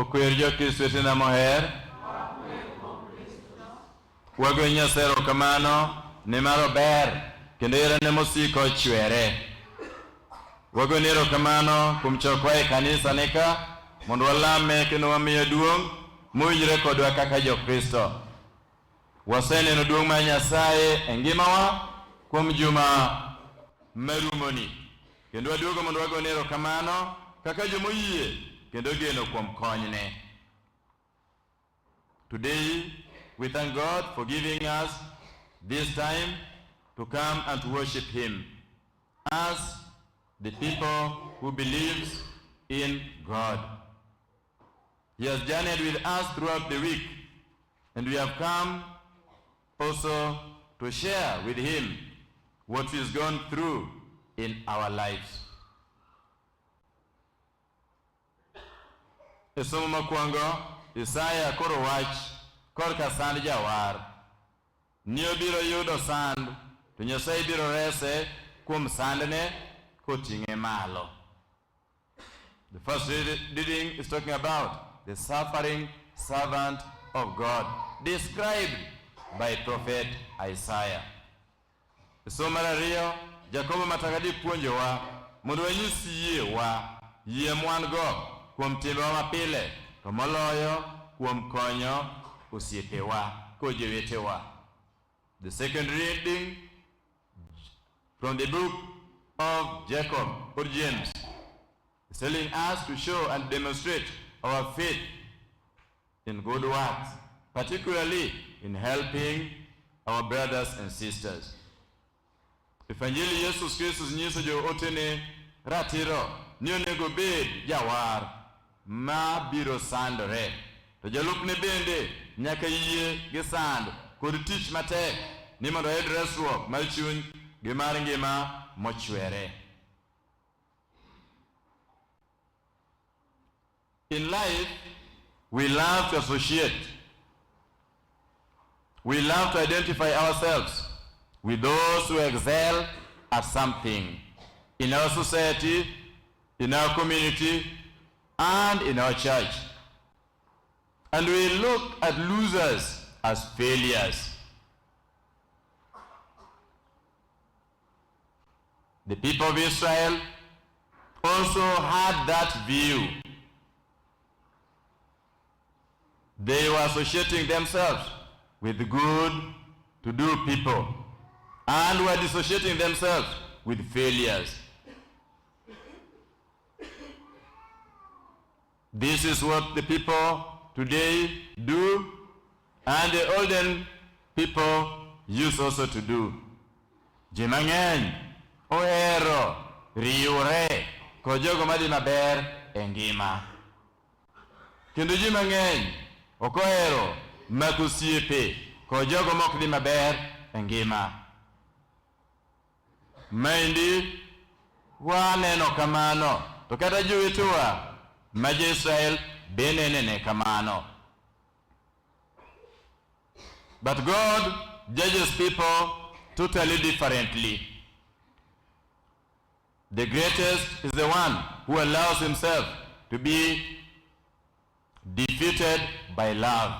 okwer jo Kristo tena moher. Wago Nyasero kamano ne maro ber kendo yere ne mosiko chwere. Wago nero kamano kuom chokwa e kanisa nika mondo walame kendo wamiyo duong' mowinjore kodwa kaka jo Kristo. Waseneno duong' mar Nyasaye e ngimawa kuom juma marumoni. Kendo waduogo mondo wago nero kamano kaka jomoyie kendo geno kuom konyne. Today we thank God for giving us this time to come and to worship Him as the people who believes in God. He has journeyed with us throughout the week, and we have come also to share with Him what He's gone through in our lives. Esomo makwongo, Isaya koro wach korka sand jawar. Ni obiro yudo sand, to Nyasaye biro rese kuom sandne koting'e malo. The first reading is talking about the suffering servant of God, described by prophet Isaiah. Esomo mar ariyo, Jakobo matakadi puonjowa mondo wanyis yie mwan-go kuom timbewa mapile, to moloyo kuom konyo osiepewa kod jowetewa. The second reading from the book of Jacob or James is telling us to show and demonstrate our faith in good works, particularly in helping our brothers and sisters. Evangelii Jesus Christus nyiso jo otene ratiro ni onego bed jawar ma biro sandore, to jalupne bende nyaka yie gi sand kod tich matek ni mondo oyud resruok mar chuny gi mar ngima mochwere. In life, we love to associate. We love to identify ourselves with those who excel at something in our society, in our community, and in our church. And we look at losers as failures. The people of Israel also had that view. They were associating themselves with good to do people and were dissociating themselves with failures. This is what the people today do, and the olden people used also to do. Ji mang'eny ohero riwore kod jogo madhi maber e ngima. Kendo ji mang'eny ok ohero mako osiepe kod jogo mok dhi maber e ngima. Maendi waneno kamano, to kata jowetewa ma Jo-Israel be nene kamano. But God judges people totally differently. The greatest is the one who allows himself to be defeated by love.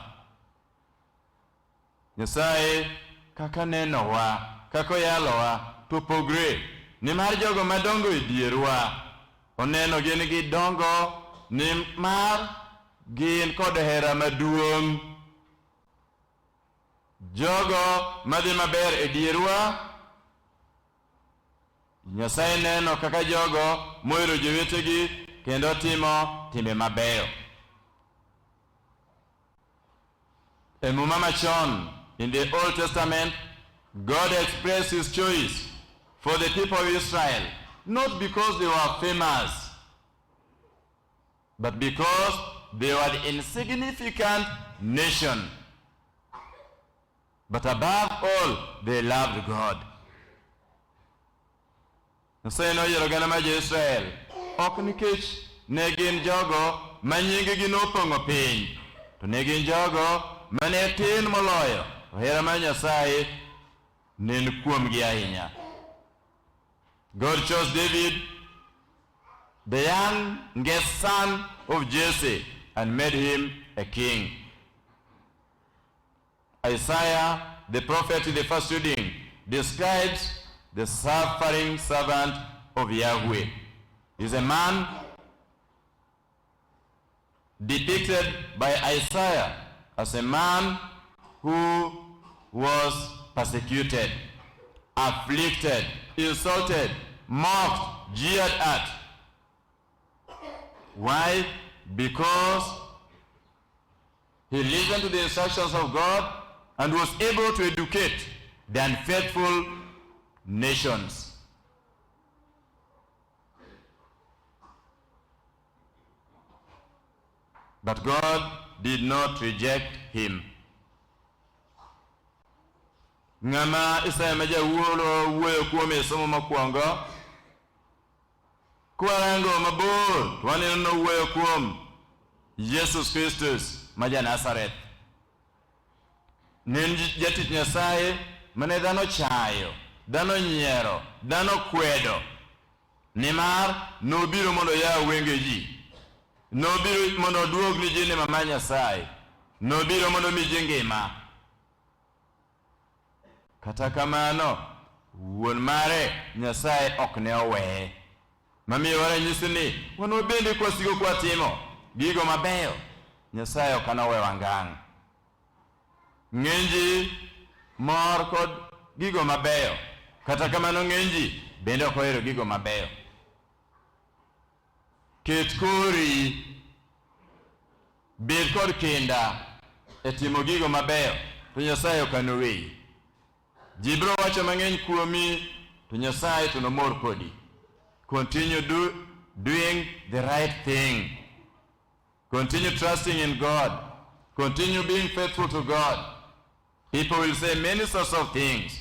Nyasaye kaka nenowa, kaka oyalowa, to pogre. Nimar jogo madongo e dierwa oneno gin gi dongo nimar gin kod hera maduong'. Jogo madhi maber e dierwa, Nyasaye neno kaka jogo mohero jowetegi kendo timo timbe mabeyo. E muma machon, in the Old Testament, God expressed His choice for the people of Israel, not because they were famous, but because they were the insignificant nation. But above all, they loved God. Nyasaye noyiero oganda mar Jo-Israel ok nikech ne gin jogo ma nyingegi nopong'o piny, to ne gin jogo mane tin moloyo. Hera mar Nyasaye ne ni kuomgi ahinya. God chose David, the youngest son of Jesse, and made him a king. Isaiah, the prophet in the first reading, describes the suffering servant of Yahweh. He's a man depicted by Isaiah as a man who was persecuted, afflicted, insulted, mocked, jeered at. Why? Because he listened to the instructions of God and was able to educate the unfaithful nations. But God did not reject him. Ngama isa meja wuoyo kuom somo mokwongo kwarango mabor waneno wuoyo kuom Jesus Christus maja Nazareth. Nen jatich Nyasaye mane dhano chayo, dhano nyiero, dhano kwedo. Nimar nobiro mondo ya wenge ji. Nobiro mondo duog ni ji ne mama Nyasaye. Nobiro mondo mi ji ngima. Kata kamano, wuon mare Nyasaye ok ne oweye. Mamiyo wara nyisi ni, wan bende kwasiko kwatimo gigo mabeyo, Nyasaye ok anowewa ngang'. Ng'enji mor kod gigo mabeyo, kata kamano ng'enji bende ok ohero gigo mabeyo. Ket kori, bed kod kinda e timo gigo mabeyo, to Nyasaye ok anoweyi. Ji biro wacho mang'eny kuomi, to Nyasaye to nomor kodi. Continue doing the right thing. Continue trusting in God. Continue being faithful to God. People will say many sorts of things.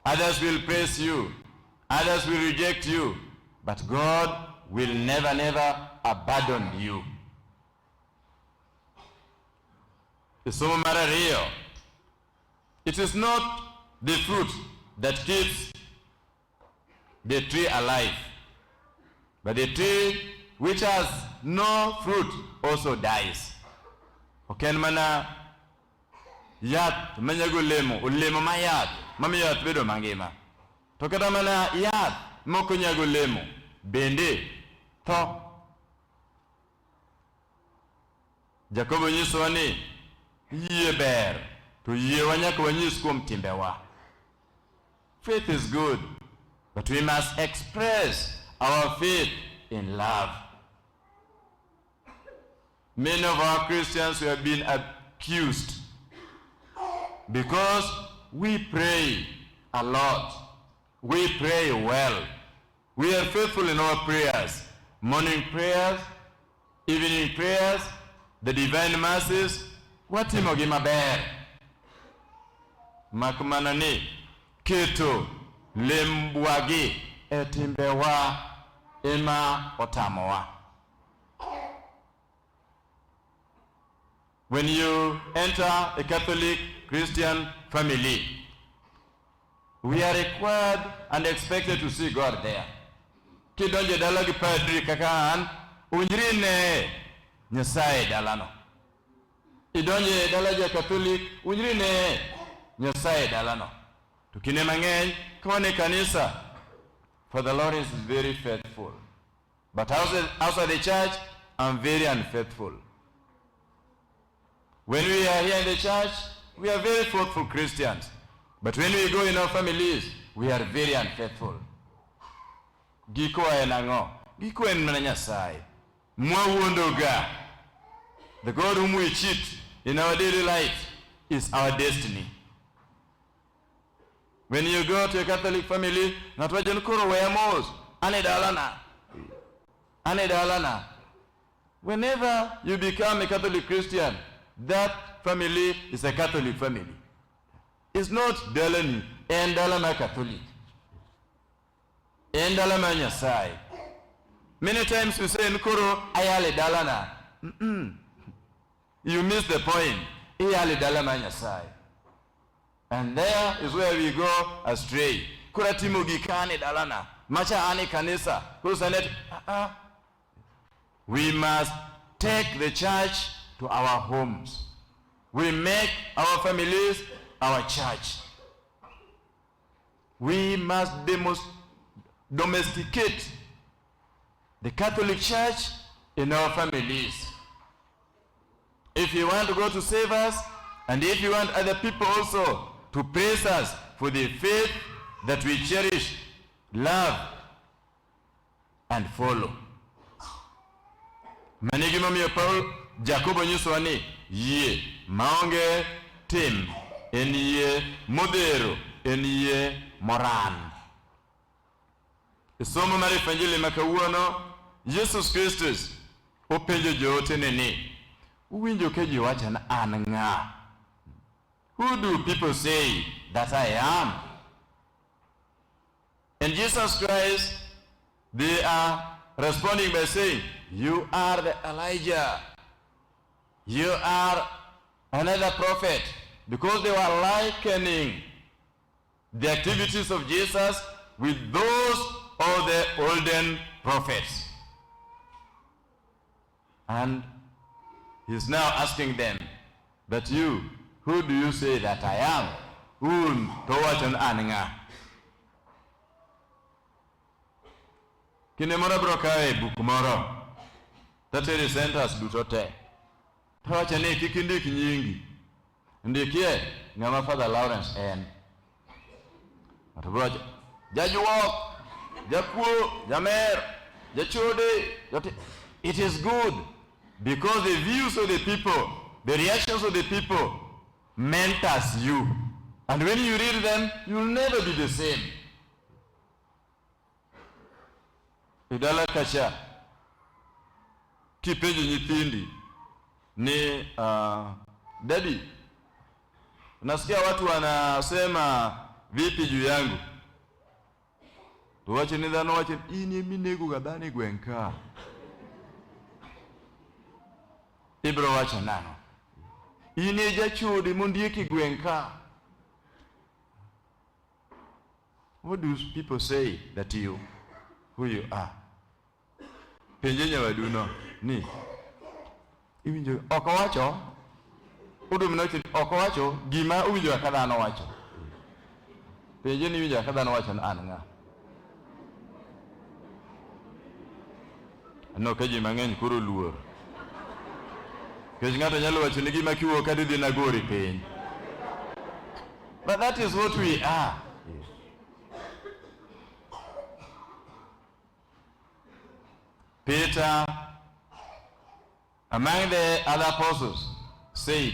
Others will praise you. Others will reject you. But God will never, never abandon you. Isomo mar ariyo. It is not the fruit that keeps the tree alive, but the tree which has no fruit also dies. Oken mana yath manyago olemo ma yath mamiyo yath bedo mangima. To kata mana yath mokonyago olemo bende tho. Jakobo nyisowa ni yie ber to yiewa nyaka wanyis kuom timbewa. Faith is good, but we must express our faith in love. Many of our Christians have been accused because we pray a lot. We pray well. We are faithful in our prayers. Morning prayers, evening prayers, the divine masses. Watimo gi maber. Makmana ni keto lembwagi e timbewa ema otamowa. When you enter a Catholic Christian family, we are required and expected to see God there. Kidonje dala gi padri kaka an, unjri ne Nyasaye dalano. Idonje dala ja Catholic, unjri ne Nyasaye dalano. Tukine mang'eny kone kanisa, for the Lord is very faithful. But outside the church, I'm very unfaithful. When we are here in the church, we are very faithful Christians. But when we go in our families, we are very unfaithful. Giko enango, giko en mana Nyasaye. Mwawundoga. The God whom we cheat in our daily life is our destiny. When you go to a Catholic family, natwajen kuro weamos, ane dalana. Whenever you become a Catholic Christian, that family is a Catholic family. It's not dalani, endalama Catholic. Endalama Nyasaye. Many times we say nkuro ayale dalana. You miss the point. Ayale dalama Nyasaye. And there is where we go astray. Kuratimo gikane dalana. Macha ane kanisa. We must take the church to our homes. We make our families our church. We must domesticate the Catholic Church in our families. If you want to go to save us, and if you want other people also to praise us for the faith that we cherish, love, and follow. Manigi mamiyo Paul Jacobo nyiso ni yie maonge tim en yie modhero, en yie moran. Isomo mar Injili ma kawuono, Jesus Christus openjo jootene ni, uwinjo ka ji wacho na an ng'a? Who do people say that I am? And Jesus Christ, they are responding by saying, you are the Elijah. You are another prophet. Because they were likening the activities of Jesus with those of the olden prophets. And he's now asking them, but you, who do you say that I am? Un towachon anga. Kine moro bro kae book moro. Tateri centers dutote. Tawacha ne kikindik nyingi. Ndikie ngama Father Lawrence en. Atobroja. Jajuok, jakuo, jamer, jachode. It is good because the views of the people, the reactions of the people mentors you. And when you read them, you will never be the same. Idala kacha kipenjo nyithindi ni daddy, nasikia watu wanasema vipi juu yangu. Tuwache ni dhano wache ini minego gabani gwenka. Ibro wacha nano. Ini jachudi mundieki gwenka. What do people say that you, who you are? Penjenya waduno ni iwinjo oko wacho udum no oko wacho gima uwinjo akadano wacho. Penje ni winjo akadano wacho an nga. No kaji mang'eny kuro luor. Kech ng'ato nyalo wacho ni gima kiwo kadhi na gori piny. But that is what we are. Yes. Peter, among the other apostles, said,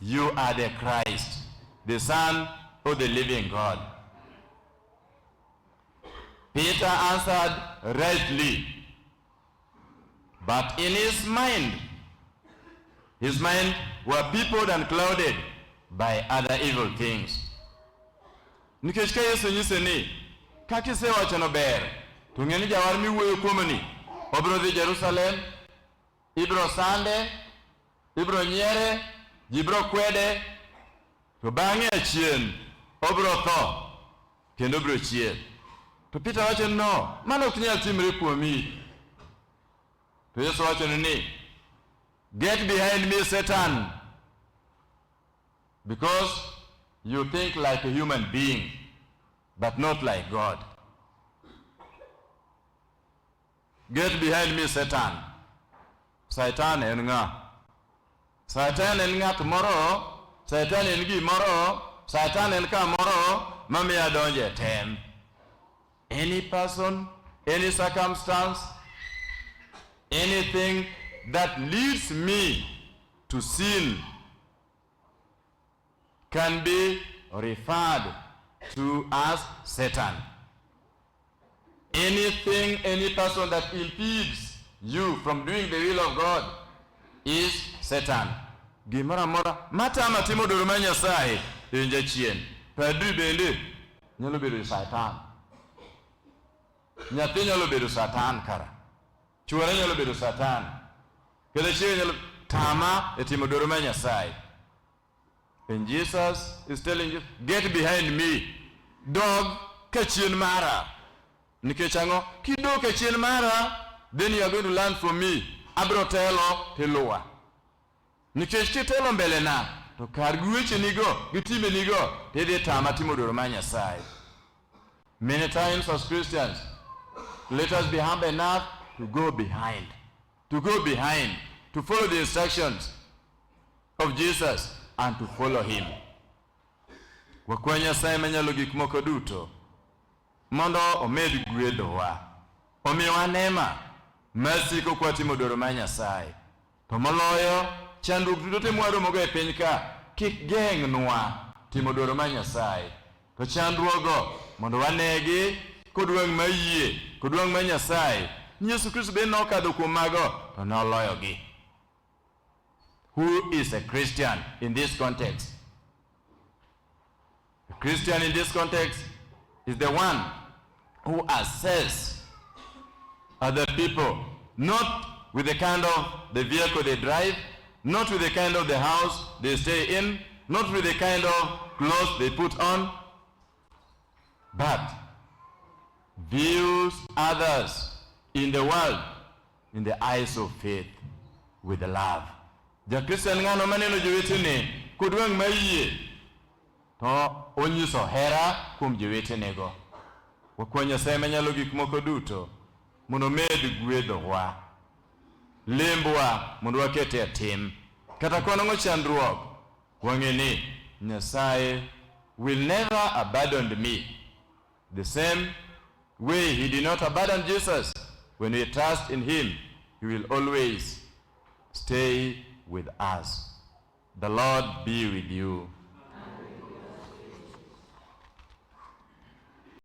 you are the Christ, the Son of the living God. Peter answered rightly, but in his mind were peopled and clouded by other evil things. Nikech ka Yesu nyise ni, kakise wacho no ber, to ng'eni jawar miwuoyo kuomni, obro dhi Jerusalem, ibro sande, ibro nyiere, jibro kwede, to bang'e achien, obro tho, kendo obro chier. To Peter wacho no, mano ok nyal timre kuomi. To Yesu wacho ni, get behind me, Satan, because you think like a human being, but not like God. Get behind me, Satan. Satan en nga. Satan en nga tomorrow. Satan en gi moro. Satan en ka moro. Mami adonje tem. Any person, any circumstance, anything that leads me to sin can be referred to as Satan. Anything, any person that impedes you from doing the will of God is Satan. Gimara mora mata matimo doroma Nyasaye enja chien. Padri bende nyalo bedo Satan. Nyathi nyalo bedo Satan kara. Chuore nyalo bedo Satan. Kele chie nyalo tama etimo doroma Nyasaye. And Jesus is telling you, get behind me. Dog kachien mara. Nikechango, kido kachien mara, then you are going to learn from me abro telo tiluwa. Nikech kitelo mbele na, to kar gweche nigo, gitime nigo, tidhi tama timo dwaro mar Nyasaye. Many times as Christians, let us be humble enough to go behind, to follow the instructions of Jesus and to follow him. Wakwa Nyasaye manyalo gik moko duto, mondo omed gwedhowa, omiwa neema masiko kwatimo dwaro mar Nyasaye. To moloyo chandruok duto te mwaromogo e piny ka, kik geng'nwa timo dwaro mar Nyasaye. To chandruogo mondo wanegi kodwang' mayie, kodwang' mar Nyasaye. Yesu Kristo be nokadho kuom mago to noloyogi. Who is a Christian in this context? A Christian in this context is the one who assesses other people, not with the kind of the vehicle they drive, not with the kind of the house they stay in, not with the kind of clothes they put on, but views others in the world in the eyes of faith with love. Ja Christian ngano maneno jowetene kodwang' mayie to onyiso hera kuom jowetenego. Wakwa Nyasaye manyalo gik moko duto mondo med gwedhowa, lembwa mondo wakete e tim. Kata konong'o chandruok, wang'eni Nyasaye will never abandon me. The same way he did not abandon Jesus. When we trust in him, he will always stay with us. The Lord be with you.